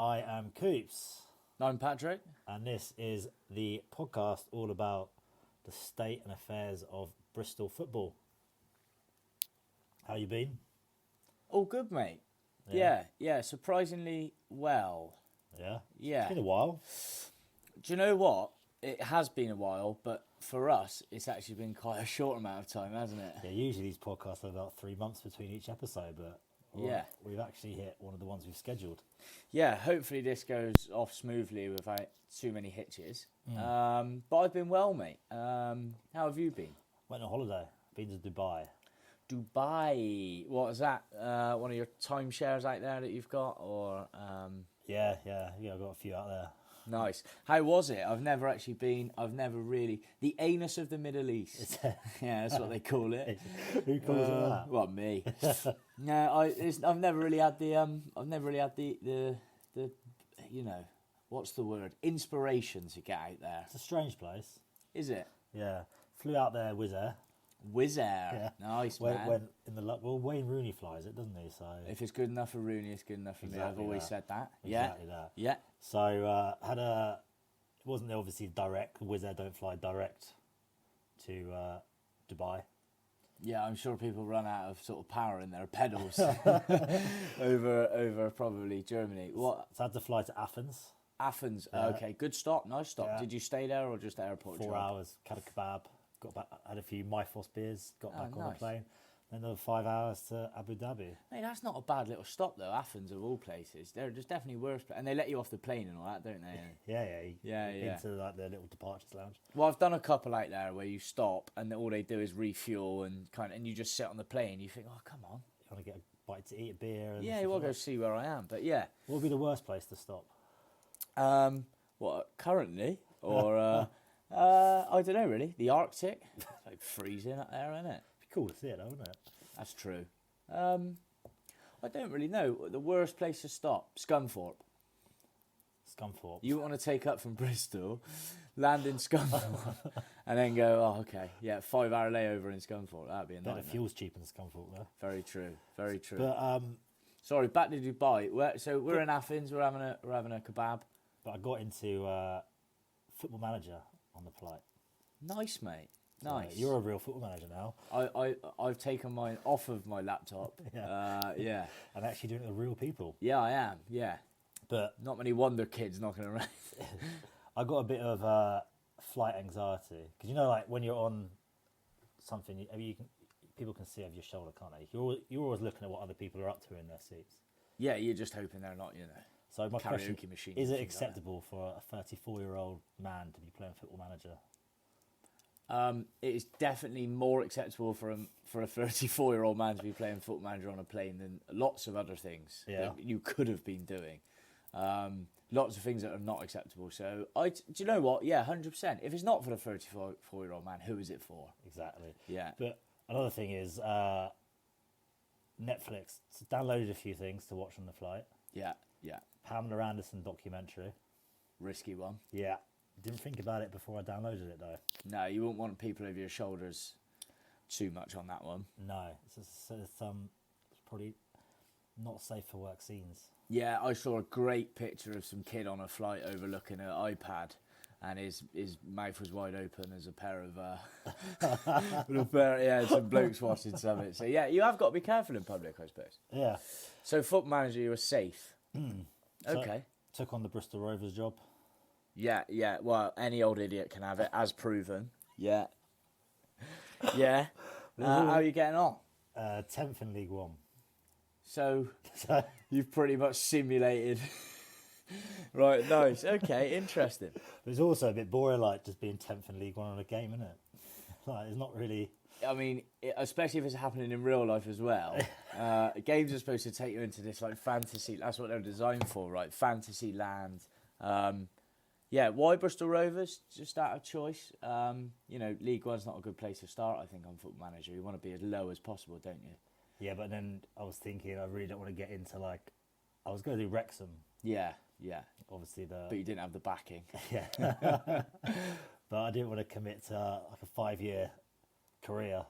I am Coops, I'm Patrick. and this is the podcast all about the state and affairs of Bristol football. How you been? All good, mate. Yeah. Yeah, surprisingly well. Yeah? Yeah. It's been a while. Do you know what? It has been a while, but for us, it's actually been quite a short amount of time, hasn't it? Yeah, usually these podcasts are about 3 months between each episode, but Yeah. we've actually hit one of the ones we've scheduled. Yeah, hopefully this goes off smoothly without too many hitches. But I've been well, mate. How have you been? Went on holiday, been to Dubai. Dubai. What is that? One of your timeshares out there that you've got? Or Yeah, I've got a few out there. Nice. How was it? I've never actually been. I've never really the anus of the Middle East. Yeah, that's what they call it. Who calls it that? Well, me. No, I've never really had the you know, what's the word? Inspiration to get out there. It's a strange place. Is it? Yeah, flew out there, Wizz Air. Wizz Air. Yeah. Nice, man. Went in the well, Wayne Rooney flies it, doesn't he? So If it's good enough for Rooney, it's good enough for me. I've Exactly always that. said that. exactly that. Yeah. So it wasn't obviously direct. Wizz Air don't fly direct to Dubai. Yeah, I'm sure people run out of sort of power in their pedals over probably Germany. What? So I had to fly to Athens, Athens. Yeah. Okay, good stop. Nice stop. Yeah. Did you stay there or just airport? 4 job? hours, had a kebab, got back, had a few Myfos beers, got Oh, back on the nice. plane. Then another 5 hours to Abu Dhabi. Mate, that's not a bad little stop though. Athens of all places. There's definitely worse. And they let you off the plane and all that, don't they? Yeah. Yeah. Into like the little departures lounge. Well, I've done a couple out there where you stop and all they do is refuel and and you just sit on the plane. You think, oh come on. You want to get a bite to eat, a beer. And Yeah, stuff you will like go that. see where I am. But yeah. What would be the worst place to stop? What currently or I don't know really. The Arctic. It's like freezing up there, isn't it? It'd be cool to see it, though, wouldn't it? That's true. I don't really know. The worst place to stop, Scunthorpe. Scunthorpe. You want to take up from Bristol, land in Scunthorpe, and then go, oh, okay, yeah, 5 hour layover in Scunthorpe. That'd be a Bet the nightmare. fuel's cheaper than Scunthorpe, though. Very true, very true. But Sorry, back to Dubai. So we're in Athens. We're having a kebab. I got into Football Manager on the flight. Nice, mate. So Nice. you're a real Football Manager now. I've taken mine off of my laptop. Yeah. I'm actually doing it with real people. Yeah, I am. Yeah. But Not many wonder kids knocking around. I got a bit of flight anxiety because like when you're on something, people can see over your shoulder, can't they? You're always looking at what other people are up to in their seats. Yeah, you're just hoping they're not, So my question karaoke machine. is: and it things like that. acceptable for a 34-year-old man to be playing Football Manager? It is definitely more acceptable for a 34-year-old man to be playing Football Manager on a plane than lots of other things Yeah. that you could have been doing. Lots of things that are not acceptable. So, do you know what? Yeah, 100%. If it's not for the 34-year-old man, who is it for? Exactly. Yeah. But another thing is Netflix downloaded a few things to watch on the flight. Yeah. Pamela Anderson documentary. Risky one. Yeah. Didn't think about it before I downloaded it though. No, you won't want people over your shoulders too much on that one. No, it's probably not safe for work scenes. Yeah, I saw a great picture of some kid on a flight overlooking an iPad, and his mouth was wide open as a pair of some blokes watching something. So yeah, you have got to be careful in public, I suppose. Yeah. So Football Manager, you were safe. So, Okay. Took on the Bristol Rovers job. Yeah. Well, any old idiot can have it, as proven. Yeah. Yeah. How are you getting on? 10th in League One. So So you've pretty much simulated. Right. Nice. Okay. Interesting. it's also a bit boring, like just being 10th in League One on a game, isn't it? Like it's not really. I mean, especially if it's happening in real life as well. Games are supposed to take you into this like fantasy. That's what they're designed for, right? Fantasy land. Yeah. Why Bristol Rovers? Just out of choice. League One's not a good place to start. I think on Football Manager, you want to be as low as possible, don't you? Yeah, but then I was thinking I really don't want to get into like. I was going to do Wrexham, Yeah. obviously But you didn't have the backing. yeah, but I didn't want to commit to like a 5-year career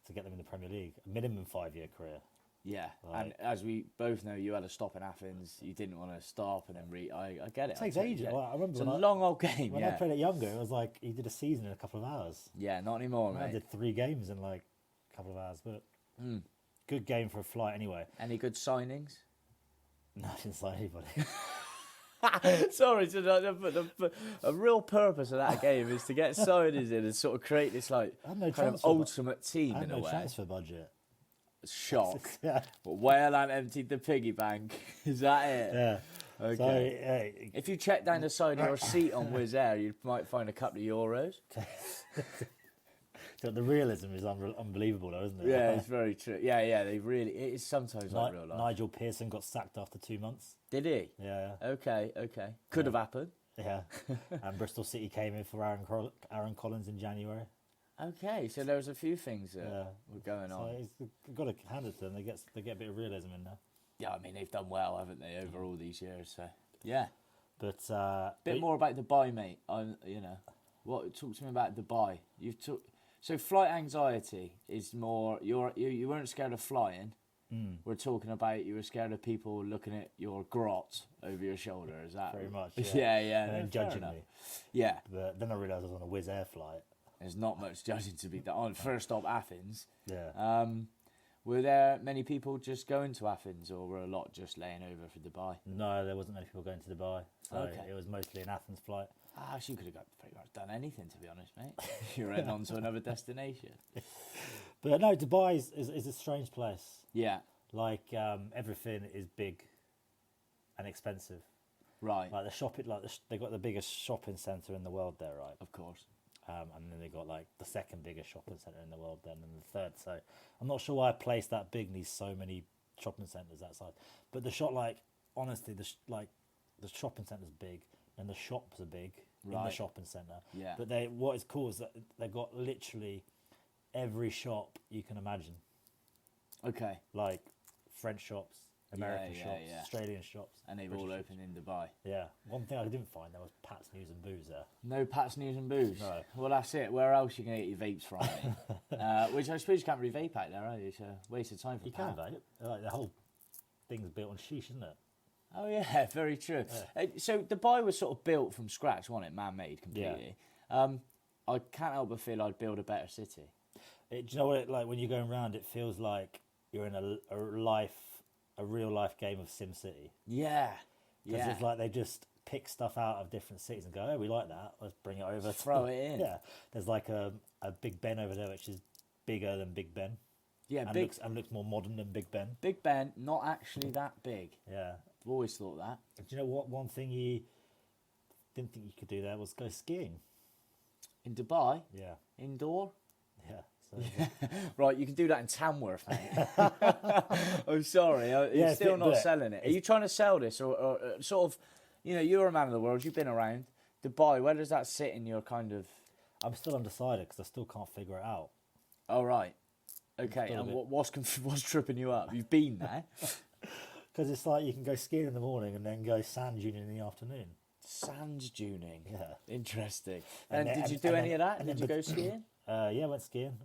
to get them in the Premier League. A minimum 5-year career. Yeah, Right. and as we both know, you had a stop in Athens. You didn't want to stop and then I get it. It takes I totally ages. get it. Like, I remember It's a when long old game. when I Yeah, played it younger, it was like you did a season in a couple of hours. yeah, not anymore, I mate. did 3 games in like a couple of hours, but Mm. good game for a flight anyway. Any good signings? No, I didn't sign anybody. Sorry, a real purpose of that game is to get signings in and sort of create this like I had no kind of transfer. ultimate team I had in a no way. transfer budget. Shock. yeah, But Whaleland emptied the piggy bank. Is that it? yeah. Okay. So yeah, If you check down the side of your seat on Wizz Air, you might find a couple of euros. so the realism is unbelievable, though, isn't it? Yeah, it's very true. Yeah, they really. It is sometimes like real life. Nigel Pearson got sacked after 2 months. Did he? Yeah, Okay. Could have happened. yeah. And Bristol City came in for Aaron Collins in January. Okay, so there was a few things that Yeah. were going So on. you've got to hand it to them. They get a bit of realism in there. Yeah, I mean they've done well, haven't they, over all these years? So yeah. But Bit more about Dubai, mate. Talk to me about Dubai. So flight anxiety is more you weren't scared of flying. We're talking about you were scared of people looking at your grot over your shoulder. Is that Very much, Yeah, yeah. And no, then fair judging enough. me. Yeah, But then I realised I was on a Wizz Air flight. there's not much judging to be done. On first stop Athens. Yeah. Were there many people just going to Athens, or were a lot just laying over for Dubai? No, there wasn't many people going to Dubai. So Okay. it was mostly an Athens flight. You could have got pretty much done anything, to be honest, mate. You're heading on to another destination. But no, Dubai is a strange place. Yeah, Like everything is big and expensive. right. Like the shopping, they got the biggest shopping centre in the world there, right? Of course. And then they got like the second biggest shopping centre in the world, then and the third. So I'm not sure why a place that big needs so many shopping centres outside. But the shop, like honestly, the shopping centre's big, and the shops are big in the Right. shopping centre. Yeah. But what is cool is that they've got literally every shop you can imagine, Okay. like French shops, American yeah, shops, yeah. Australian shops, And they've British all shops. opened in Dubai. Yeah. One thing I didn't find there was Pat's News and Booze there. No Pat's News and Booze. No. Well, that's it. Where else you going to get your vapes from? Mate? Which I suppose you can't really vape out there, are you? It's a waste of time for You Pat. can vape. Like the whole thing's built on sheesh, isn't it? Oh, yeah, very true. So Dubai was sort of built from scratch, wasn't it? Man-made completely. I can't help but feel I'd build a better city. Do you know what? Like when you're going around, it feels like you're in a real life game of SimCity. Yeah. Because Yeah. it's like they just pick stuff out of different cities and go, "Oh, we like that. Let's bring it over." Throw it in. Yeah. There's like a Big Ben over there, which is bigger than Big Ben, Yeah, and big, looks more modern than Big Ben. Big Ben, not actually that big. Yeah. I've always thought that. Do you know what? One thing you didn't think you could do there was go skiing. In Dubai, Yeah. indoor. Yeah. So Right, you can do that in Tamworth, mate. I'm sorry, you're Yeah, still not but selling it. Are you trying to sell this, or sort of, you're a man of the world, you've been around. Dubai, where does that sit in your kind of... I'm still undecided because I still can't figure it out. Oh, right. Okay, Still a and bit. what's tripping you up? You've been there. Because it's like you can go skiing in the morning and then go sand duning in the afternoon. Sands duning. Yeah. Interesting. And And, then- did you and- do and any then- of that? and Did then you go bet- skiing? Yeah, went skiing.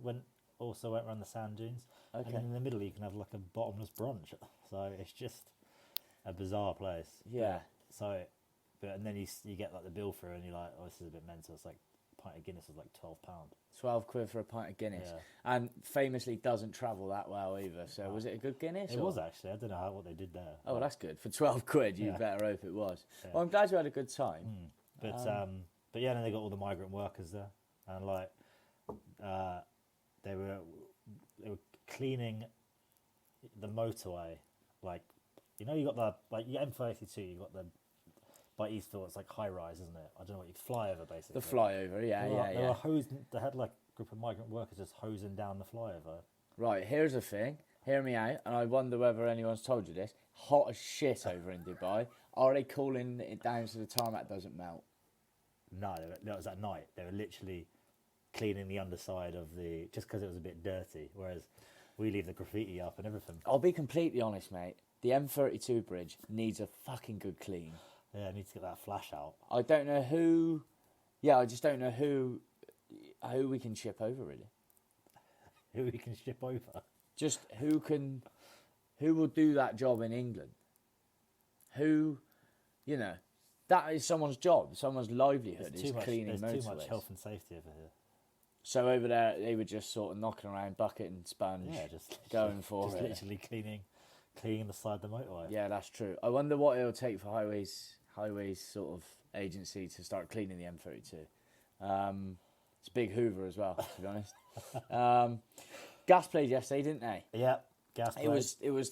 Also went around the sand dunes. And Okay. then in the middle, you can have like a bottomless brunch. So it's just a bizarre place. Yeah. So, and then you get like the bill through, and you're like, oh, this is a bit mental. It's like a pint of Guinness was like £12. 12 quid for a pint of Guinness. Yeah. And famously doesn't travel that well either. So was it a good Guinness? It or- was actually. I don't know what they did there. Oh, well, that's good. For 12 quid, you Yeah. better hope it was. Yeah. Well, I'm glad you had a good time. But yeah, then they got all the migrant workers there, and like they were cleaning the motorway, like you got the you got M32, you got the by Eastfield, it's like high rise, isn't it? I don't know what you fly over basically. The flyover, yeah, They were- yeah, They yeah. were hosing. They had like a group of migrant workers just hosing down the flyover. Right, here's the thing. Hear me out, and I wonder whether anyone's told you this. Hot as shit over in Dubai. Are they cooling it down so the tarmac doesn't melt? No, it was at night. They were literally cleaning the underside of just because it was a bit dirty. Whereas we leave the graffiti up and everything. I'll be completely honest, mate. The M32 bridge needs a fucking good clean. Yeah, I need to get that flash out. I don't know who... Yeah, I just don't know who we can ship over, really. Who we can ship over. Just who can... who will do that job in England? Who, that is someone's job, someone's livelihood is cleaning motorways. There's too much health and safety over here. So over there, they were just sort of knocking around bucket and sponge, going for it. Literally cleaning the side of the motorway. Yeah, that's true. I wonder what it'll take for highways sort of agency to start cleaning the M32. It's Big Hoover as well, to be honest. Gas played yesterday, didn't they? Yeah, Gas played. It was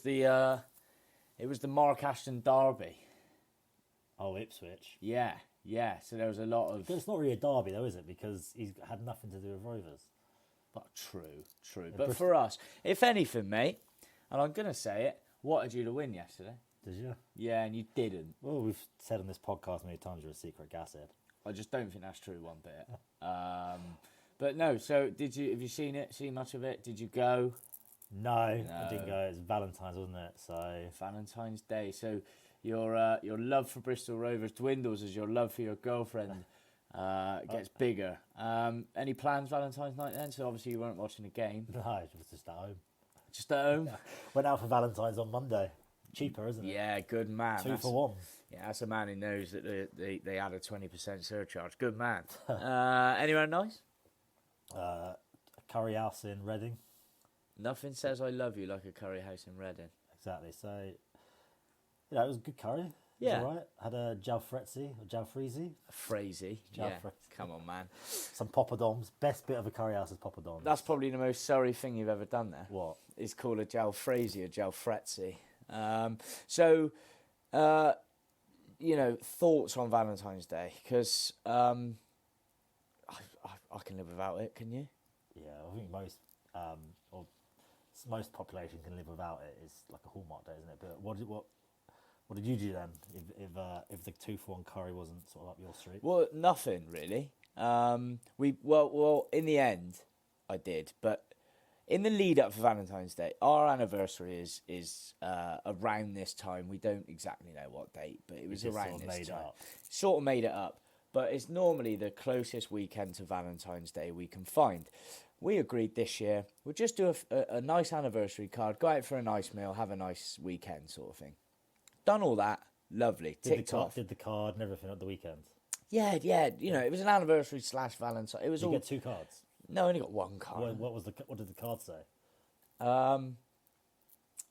the Mark Ashton derby. Oh, Ipswich. Yeah. So there was a lot of. But it's not really a derby though, is it? Because he's had nothing to do with Rovers. But true. But for us, if anything, mate, and I'm gonna say it, wanted you to win yesterday. Did you? Yeah, and you didn't. Well, we've said on this podcast many times you're a secret gashead. I just don't think that's true one bit. But no. So have you seen it? Seen much of it? Did you go? No, I didn't go. It's Valentine's, wasn't it? So Valentine's Day. So your love for Bristol Rovers dwindles as your love for your girlfriend gets bigger. Any plans Valentine's night then? So obviously you weren't watching the game. No, it was just at home. Just at home? Yeah. Went out for Valentine's on Monday. Cheaper, isn't it? Yeah, good man. 2 for 1. Yeah, that's a man who knows that they add a 20% surcharge. Good man. Anywhere nice? Curry House in Reading. Nothing says I love you like a curry house in Reading. Exactly. So, it was a good curry. It was all right. Had a jalfrezi or jalfrezi. Phrasey. Yeah. Come on, man. Some poppadoms. Best bit of a curry house is poppadoms. That's probably the most Surrey thing you've ever done there. What? It's called a jalfrezi or jalfrezi. Thoughts on Valentine's Day? Because I can live without it. Can you? Yeah, I think most population can live without it. It's like a Hallmark day, isn't it? But what did you do then? If the 2 for 1 curry wasn't sort of up your street? Well, nothing really. In the end, I did. But in the lead up for Valentine's Day, our anniversary is around this time. We don't exactly know what date, but it was around this time. Sort of made it up. But it's normally the closest weekend to Valentine's Day we can find. We agreed this year we'll just do a nice anniversary card, go out for a nice meal, have a nice weekend sort of thing. Done all that, lovely. Ticked off. Did the card and everything at the weekend. Yeah. It was an anniversary / Valentine. It was Did you get 2 cards? No, I only got 1 card. What did the card say?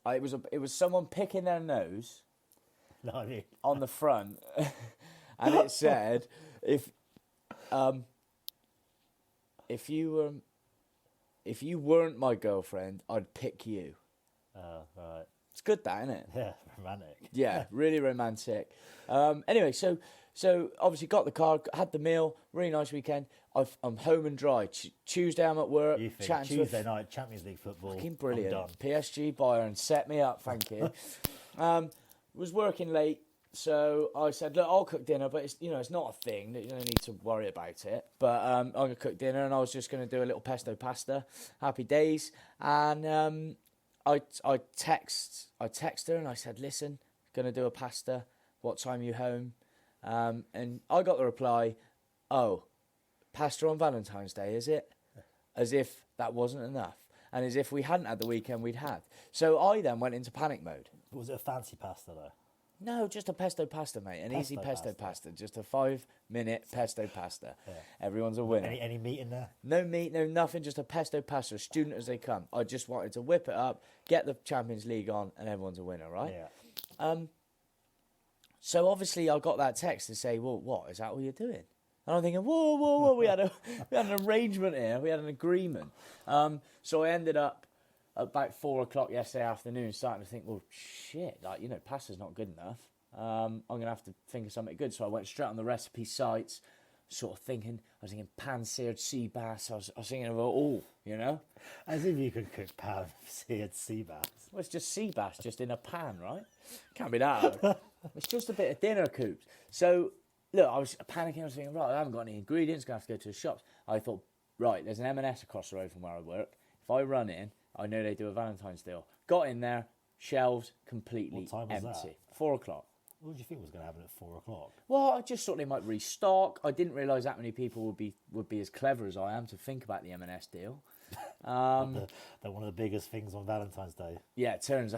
It was someone picking their nose. No, I mean on the front, and it said, "If you weren't my girlfriend, I'd pick you." Right. It's good, that, isn't it? Yeah, romantic. Yeah, really romantic. Anyway, so obviously got the card, had the meal, really nice weekend. I'm home and dry. Tuesday I'm at work. You think Tuesday night Champions League football? Fucking brilliant. I'm done. PSG Bayern set me up. Thank you. Was working late, so I said, look, I'll cook dinner, but it's not a thing. You don't need to worry about it. But I'm gonna cook dinner, and I was just gonna do a little pesto pasta. Happy days. And I text her and I said, listen, gonna do a pasta. What time are you home? And I got the reply, oh, pasta on Valentine's Day, is it? As if that wasn't enough. And as if we hadn't had the weekend we'd had. So I then went into panic mode. Was it a fancy pasta though? No, just a pesto pasta, mate. Easy pesto pasta. Just a 5-minute pesto pasta. Yeah. Everyone's a winner. Any meat in there? No meat, no nothing, just a pesto pasta, as student as they come. I just wanted to whip it up, get the Champions League on, and everyone's a winner, right? Yeah. So obviously I got that text to say, well, what, is that what you're doing? And I'm thinking, whoa, we had an arrangement here, we had an agreement. So I ended up about 4 o'clock yesterday afternoon starting to think, well, shit, pasta's not good enough. I'm going to have to think of something good. So I went straight on the recipe sites, I was thinking pan-seared sea bass. I was thinking of it all, As if you could cook pan-seared sea bass. Well, it's just sea bass, just in a pan, right? Can't be that hard. It's just a bit of dinner, Coops. So, look, I was panicking. I was thinking, right, I haven't got any ingredients. Going to have to go to the shops. I thought, right, there's an M&S across the road from where I work. If I run in, I know they do a Valentine's deal. Got in there, shelves completely What time was empty. that? 4 o'clock. What did you think was going to happen at 4 o'clock? Well, I just thought they might restock. I didn't realise that many people would be as clever as I am to think about the M&S deal. They're one of the biggest things on Valentine's Day. Yeah, it turns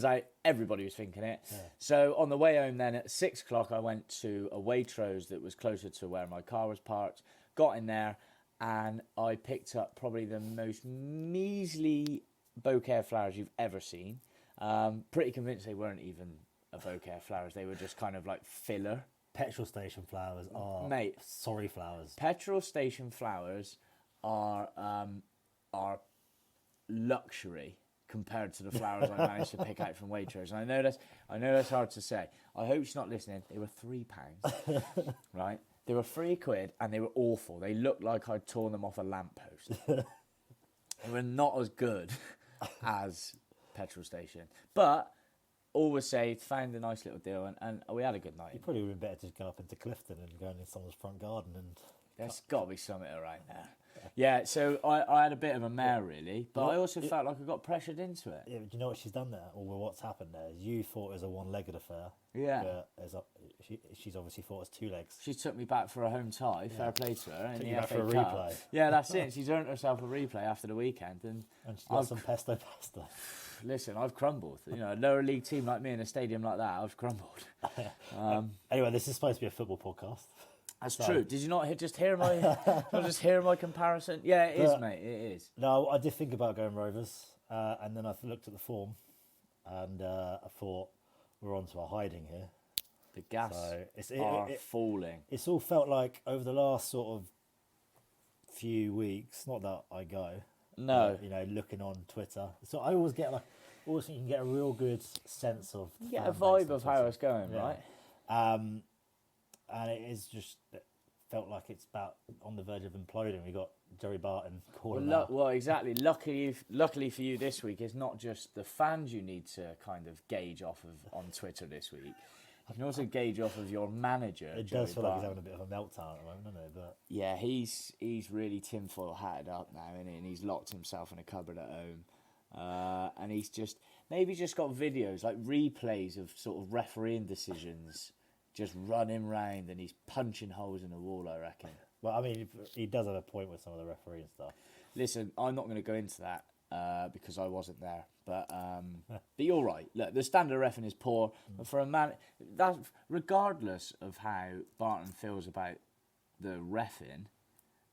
out everybody was thinking it. Yeah. So on the way home then at 6 o'clock, I went to a Waitrose that was closer to where my car was parked, got in there, and I picked up probably the most measly bouquet of flowers you've ever seen. Pretty convinced they weren't even a bouquet of flowers. They were just kind of like filler. Petrol station flowers are Mate. sorry flowers. Petrol station flowers are luxury compared to the flowers I managed to pick out from Waitrose. And I know that's hard to say. I hope she's not listening. They were £3, right? They were £3 and they were awful. They looked like I'd torn them off a lamppost. They were not as good as petrol station, but all was saved. Found a nice little deal, and we had a good night. You probably would have been better to go up into Clifton and go in someone's front garden and. There's got to be something around there. Yeah, so I had a bit of a mare, really, but I also felt like I got pressured into it. Yeah, but do you know what she's done there? Or what's happened there? Is you thought it was a one-legged affair. Yeah. But she's obviously thought it's 2 legs. She took me back for a home tie, fair play to her. In Took the you back FA for a Cup. replay. Yeah, that's it. She's earned herself a replay after the weekend. And And she's got some pesto pasta. listen, I've crumbled. You know, a lower league team like me in a stadium like that, I've crumbled. Anyway, this is supposed to be a football podcast. That's true. Did you not just hear my comparison? Yeah, it is, mate. It is. No, I did think about going Rovers, and then I looked at the form, and I thought we're onto our hiding here. The gas So are falling. It's all felt like over the last sort of few weeks. Not that I go. No. But, looking on Twitter. So I always get you can get a real good sense of. You get a fan base vibe on of how Twitter. it's going, Yeah. right? And it felt like it's about on the verge of imploding. We got Joey Barton calling out. Well, exactly. Luckily for you this week, it's not just the fans you need to kind of gauge off of on Twitter this week. You can also gauge off of your manager. It Joey does feel like he's Barton. having a bit of a meltdown at the moment, doesn't it? But Yeah, he's really tinfoil hatted up now, isn't he? And he's locked himself in a cupboard at home. And he's maybe just got videos, like replays of sort of refereeing decisions, just running round, and he's punching holes in the wall, I reckon. well, I mean, he does have a point with some of the refereeing stuff. Listen, I'm not going to go into that because I wasn't there. But you're right. Look, the standard of reffing is poor. But for a man, that regardless of how Barton feels about the reffing,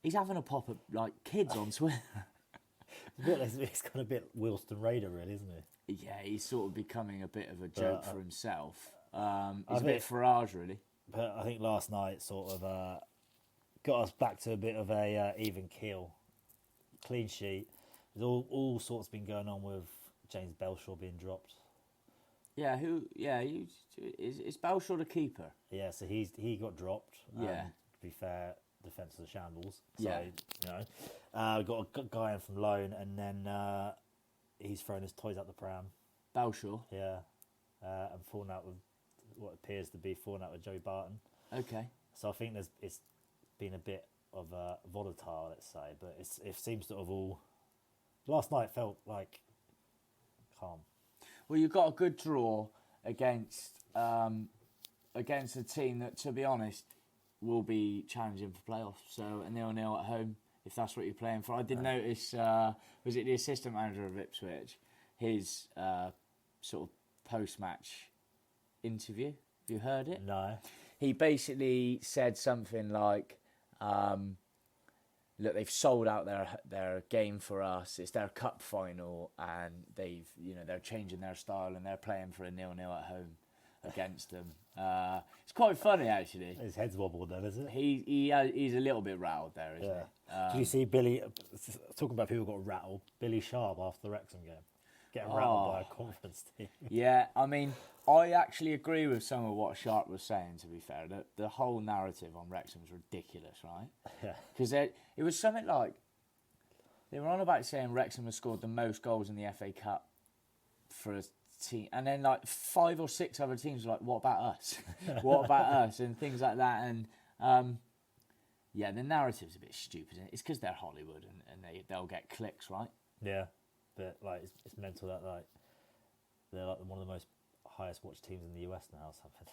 he's having a pop at like kids on Twitter. He's got a bit Wilston Raider, really, isn't he? Yeah, he's sort of becoming a bit of a joke for himself. He's a think- bit Farage, really. But I think last night sort of got us back to a bit of a even keel, clean sheet. There's all sorts been going on with James Belshaw being dropped. Yeah, is Belshaw the keeper? Yeah, so he got dropped. Yeah. To be fair, defence of the shambles. So, Yeah. we got a guy in from loan, and then he's thrown his toys out the pram. Belshaw. Yeah, and fallen out with what appears to be falling out with Joey Barton. Okay. So I think it's been a bit of a volatile, let's say, but it seems to have all. Last night felt like calm. Well, you've got a good draw against a team that, to be honest, will be challenging for playoffs. So a 0-0 at home, if that's what you're playing for. I did notice, was it the assistant manager of Ipswich, his sort of post-match interview? Have you heard it? No. He basically said something like, look, they've sold out their game for us. It's their cup final, and they're changing their style, and they're playing for a 0-0 at home against them. It's quite funny, actually. His head's wobbled then, is it? He's a little bit rattled there, isn't he? Did you see Billy, talking about people who got rattled, Billy Sharp after the Wrexham game? Getting rattled by a conference team. Yeah, I mean, I actually agree with some of what Sharp was saying, to be fair. The whole narrative on Wrexham was ridiculous, right? Yeah. Because it was something like, they were on about saying Wrexham has scored the most goals in the FA Cup for a team. And then like 5 or 6 other teams were like, what about us? What about us? And things like that. And yeah, the narrative's a bit stupid. It's because they're Hollywood and they'll get clicks, right? Yeah. But like it's mental that like they're like one of the most highest watched teams in the US now or something.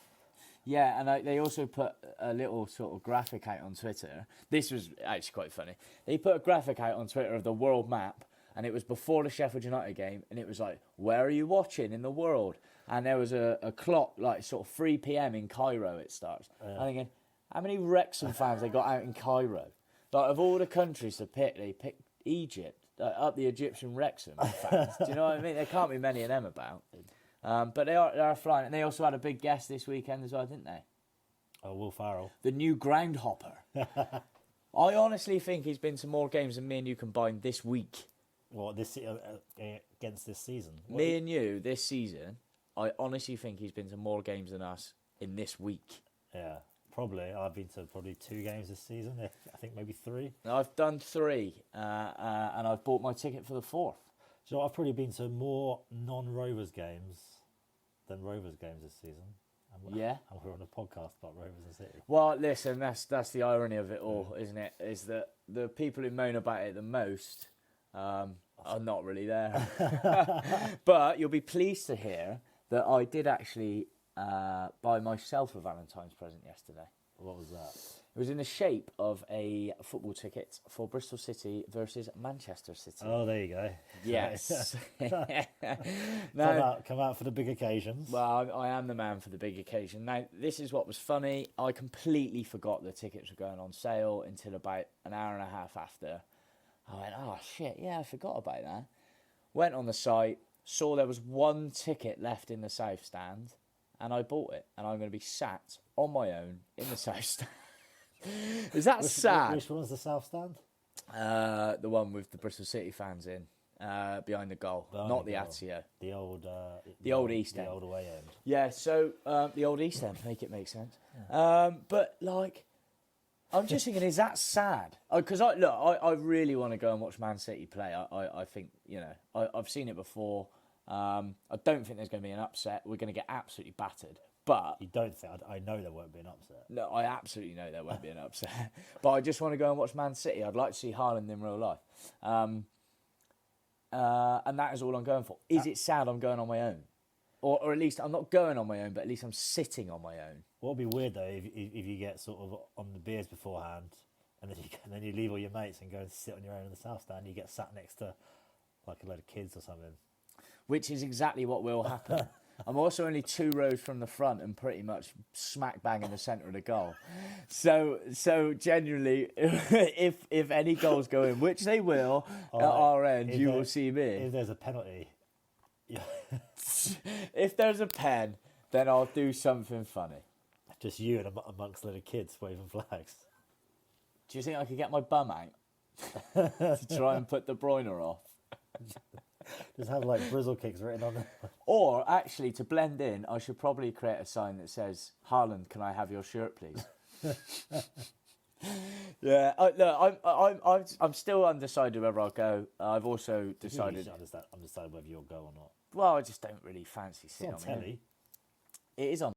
Yeah, and they also put a little sort of graphic out on Twitter. This was actually quite funny. They put a graphic out on Twitter of the world map, and it was before the Sheffield United game, and it was like, where are you watching in the world? And there was a clock, like sort of 3 p.m. in Cairo it starts. I'm thinking, how many Wrexham fans they got out in Cairo? Like, of all the countries to pick, they picked Egypt, up the Egyptian Wrexham fans. Do you know what I mean? There can't be many of them about. But they are flying. And they also had a big guest this weekend as well, didn't they? Oh, Will Farrell. The new groundhopper. I honestly think he's been to more games than me and you combined this week. What, against this season? Me and you, this season, I honestly think he's been to more games than us in this week. Yeah, probably. I've been to probably 2 games this season. I think maybe 3. I've done 3, and I've bought my ticket for the 4th. So I've probably been to more non-Rovers games than Rovers games this season. Yeah. And we're on a podcast about Rovers and City. Well, listen, that's the irony of it all, isn't it? Is that the people who moan about it the most are not really there. But you'll be pleased to hear that I did actually buy myself a Valentine's present yesterday. What was that? It was in the shape of a football ticket for Bristol City versus Manchester City. Oh, there you go. Yes. Come out for the big occasions. Well, I am the man for the big occasion. Now, this is what was funny. I completely forgot the tickets were going on sale until about an hour and a half after. I went, oh, shit, yeah, I forgot about that. Went on the site, saw there was 1 ticket left in the South Stand, and I bought it. And I'm going to be sat on my own in the South Stand. Is that sad? Which one's the South Stand? The one with the Bristol City fans in, behind the goal, not the Azio. The old East End. The old away end. Yeah, so the old East End, make it make sense. Yeah. But like, I'm just thinking, is that sad? Because I really want to go and watch Man City play. I think, you know, I've seen it before. I don't think there's going to be an upset. We're going to get absolutely battered. But you don't think? I know there won't be an upset. No, I absolutely know there won't be an upset. But I just want to go and watch Man City. I'd like to see Haaland in real life. And that is all I'm going for. Is it sad I'm going on my own? Or at least I'm not going on my own, but at least I'm sitting on my own. What would be weird, though, if you get sort of on the beers beforehand and then you leave all your mates and go and sit on your own in the South Stand, you get sat next to like a load of kids or something. Which is exactly what will happen. I'm also only 2 rows from the front and pretty much smack bang in the centre of the goal. So genuinely, if any goals go in, which they will at our end, you will see me. If there's a penalty. Yeah. If there's a pen, then I'll do something funny. Just you and amongst a lot of kids waving flags. Do you think I could get my bum out to try and put De Bruyne off? Just have like Brizzle kicks written on it. Or actually, to blend in, I should probably create a sign that says, "Haaland, can I have your shirt, please?" Yeah, look, I'm still undecided whether I'll go. I've also decided. I'm decided whether you'll go or not. Well, I just don't really fancy sitting It's on on telly. It is on